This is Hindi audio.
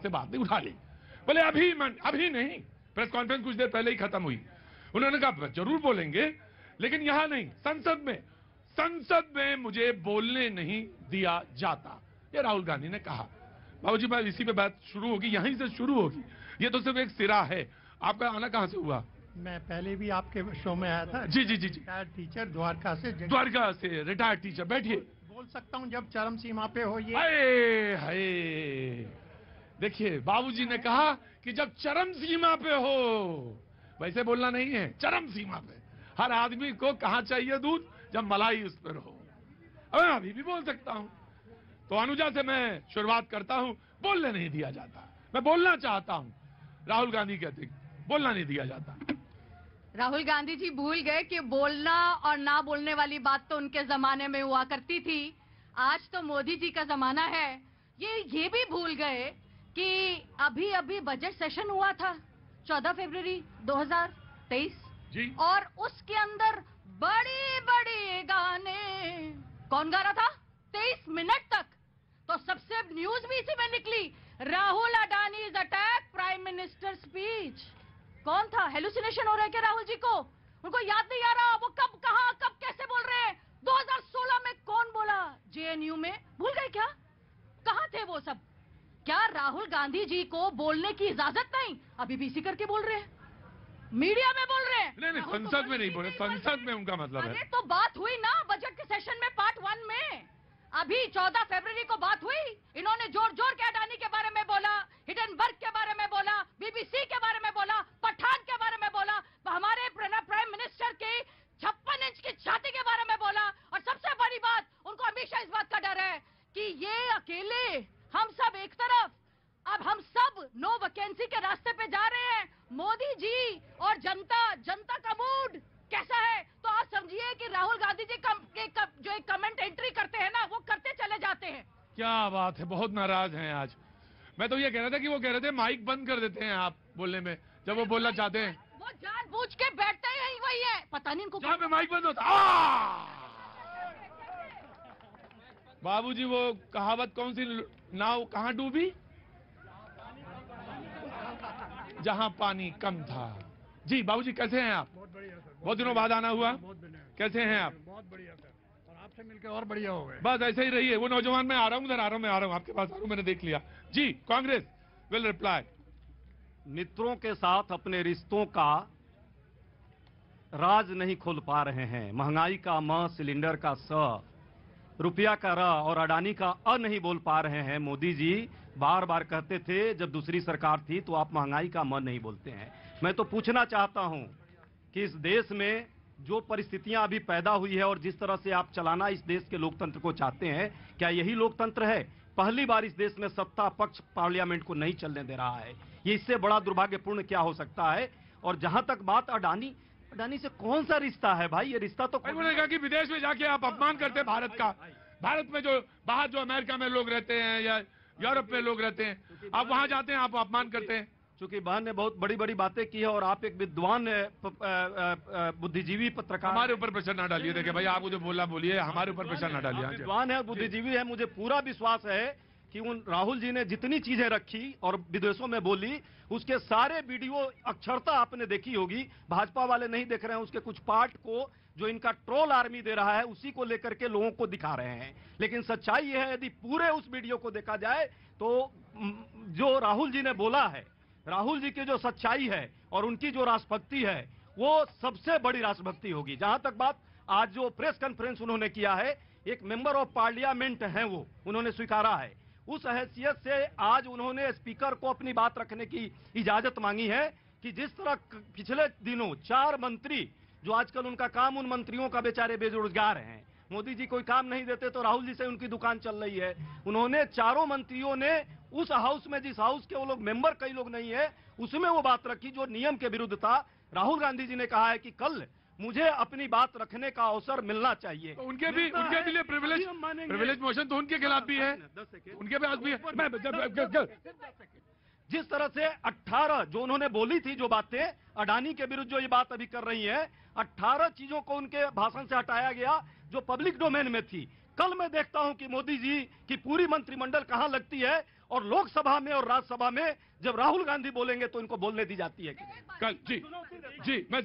से बात नहीं, उठा ली। बोले अभी नहीं, प्रेस कॉन्फ्रेंस कुछ देर पहले ही खत्म हुई। उन्होंने कहा जरूर बोलेंगे, लेकिन यहां नहीं, संसद में मुझे बोलने नहीं दिया जाता, ये राहुल गांधी ने कहा। बाबूजी बात इसी पे बात शुरू होगी, यहीं से शुरू होगी, ये तो सिर्फ एक सिरा है। आपका आना कहां से हुआ? मैं पहले भी आपके शो में आया था। जी जी जी जी, रिटायर्ड टीचर द्वारका से रिटायर्ड टीचर। बैठिए। बोल सकता हूं जब चरम सीमा पे हो ये। हाय, देखिए बाबूजी ने कहा कि जब चरम सीमा पे हो, वैसे बोलना नहीं है, चरम सीमा पे। हर आदमी को कहां चाहिए दूध? जब मलाई उस पर हो। अब मैं अभी भी बोल सकता हूं। तो अनुजा से मैं शुरुआत करता हूं। बोलने नहीं दिया जाता, मैं बोलना चाहता हूं। राहुल गांधी कहते बोलना नहीं दिया जाता। राहुल गांधी जी भूल गए कि बोलना और ना बोलने वाली बात तो उनके जमाने में हुआ करती थी, आज तो मोदी जी का जमाना है। ये भी भूल गए कि अभी अभी बजट सेशन हुआ था 14 फरवरी 2023 जी, और उसके अंदर बड़ी बड़ी गाने कौन गा रहा था 23 मिनट तक। तो सबसे न्यूज भी इसी में निकली, Rahul Adani is attack prime minister speech. कौन था? हेलुसिनेशन हो रहा है क्या राहुल जी को? उनको याद नहीं आ रहा वो कब कहां कब कैसे बोल रहे हैं? 2016 में कौन बोला जेएनयू में? भूल गए क्या? कहां थे वो सब? क्या राहुल गांधी जी को बोलने की इजाजत नहीं? अभी भी इसी करके बोल रहे हैं, मीडिया में बोल रहे हैं। नहीं, संसद में नहीं बोले, संसद में उनका मतलब है। अरे तो बात हुई ना बजट के सेशन में पार्ट 1 में, अभी 14 फरवरी को बात हुई। इन्होंने जोर जोर के अडानी के बारे में बोला, हिडनबर्ग के बारे में बोला, बीबीसी के बारे में बोला, पठान के बारे में बोला, हमारे प्राइम मिनिस्टर की 56 इंच की छाती के बारे में बोला। और सबसे बड़ी बात, उनको हमेशा इस बात का डर है कि ये अकेले, हम सब एक तरफ, अब हम सब नो वैकेंसी के रास्ते पे जा रहे हैं। मोदी जी और जनता का मूड कैसा है? तो आप समझिए कि राहुल गांधी जी जो एक कमेंट एंट्री करते हैं ना, वो करते चले जाते हैं। क्या बात है, बहुत नाराज हैं आज। मैं तो ये कह रहा था कि वो कह रहे थे माइक बंद कर देते हैं आप बोलने में, जब वो बोलना चाहते हैं। वो जानबूझ के बैठते ही वही है, पता नहीं इनको जहां पे माइक बंद होता। बाबूजी वो कहावत कौन सी, नाव कहां डूबी? जहां पानी कम था। जी बाबूजी कैसे हैं आप? बहुत बढ़िया सर, बहुत दिनों बाद आना हुआ। बहुत बढ़िया, कैसे हैं आप? बहुत बढ़िया सर, और आपसे मिलकर और बढ़िया हो गए। बस ऐसे ही रहिए। वो नौजवान, मैं आ रहा हूं, उधर आ रहा हूं, मैं आ रहा हूं, आपके पास आ रहा हूं, मैंने देख लिया। Ji Congress will reply. मित्रों के साथ अपने रिश्तों का राज नहीं खोल पा रहे हैं। महंगाई का म, सिलेंडर का स, रुपया का र और अडानी का अ नहीं बोल पा रहे हैं। मोदी जी बार बार कहते थे जब दूसरी सरकार थी तो आप महंगाई का म नहीं बोलते हैं। मैं तो पूछना चाहता हूं कि इस देश में जो परिस्थितियां अभी पैदा हुई है और जिस तरह से आप चलाना इस देश के लोकतंत्र को चाहते हैं, क्या यही लोकतंत्र है? पहली बार इस देश में सत्ता पक्ष पार्लियामेंट को नहीं चलने दे रहा है। ये इससे बड़ा दुर्भाग्यपूर्ण क्या हो सकता है? और जहां तक बात अडानी से कौन सा रिश्ता है भाई? ये रिश्ता तो उन्होंने कहा कि विदेश में जाके आप अपमान करते हैं भारत का। भारत में जो बाहर जो अमेरिका में लोग रहते हैं या यूरोप में लोग रहते हैं, आप वहां जाते हैं, आप अपमान करते हैं। चूंकि बहन ने बहुत बड़ी बड़ी बातें की है और आप एक विद्वान बुद्धिजीवी पत्रकार, हमारे ऊपर प्रेशर ना डालिए। देखिए भाई, आप मुझे बोलना बोलिए, हमारे ऊपर प्रेशर ना डालिए। विद्वान है, बुद्धिजीवी है, मुझे पूरा विश्वास है कि उन राहुल जी ने जितनी चीजें रखी और विदेशों में बोली, उसके सारे वीडियो अक्षरता आपने देखी होगी। भाजपा वाले नहीं देख रहे हैं, उसके कुछ पार्ट को जो इनका ट्रोल आर्मी दे रहा है उसी को लेकर के लोगों को दिखा रहे हैं। लेकिन सच्चाई यह है, यदि पूरे उस वीडियो को देखा जाए तो जो राहुल जी ने बोला है, राहुल जी की जो सच्चाई है और उनकी जो राष्ट्रभक्ति है, वो सबसे बड़ी राष्ट्रभक्ति होगी। जहां तक बात आज जो प्रेस कॉन्फ्रेंस उन्होंने किया है, एक मेंबर ऑफ पार्लियामेंट है, वो उन्होंने स्वीकारा है। उस हैसियत से आज उन्होंने स्पीकर को अपनी बात रखने की इजाजत मांगी है कि जिस तरह पिछले दिनों 4 मंत्री, जो आजकल उनका काम, उन मंत्रियों का बेचारे बेरोजगार हैं, मोदी जी कोई काम नहीं देते तो राहुल जी से उनकी दुकान चल रही है। उन्होंने चारों मंत्रियों ने उस हाउस में, जिस हाउस के वो लोग मेंबर कई लोग नहीं है, उसमें वो बात रखी जो नियम के विरुद्ध था। राहुल गांधी जी ने कहा है कि कल मुझे अपनी बात रखने का अवसर मिलना चाहिए। तो उनके लिए प्रिविलेज मोशन तो उनके खिलाफ भी है, उनके पास भी है। जिस तरह से 18 जो उन्होंने बोली थी, जो बातें अडानी के विरुद्ध जो ये बात अभी कर रही है, 18 चीजों को उनके भाषण से हटाया गया जो पब्लिक डोमेन में थी। कल मैं देखता हूं कि मोदी जी की पूरी मंत्रिमंडल कहां लगती है और लोकसभा में और राज्यसभा में जब राहुल गांधी बोलेंगे तो इनको बोलने दी जाती है कि नहीं? कल जी मैं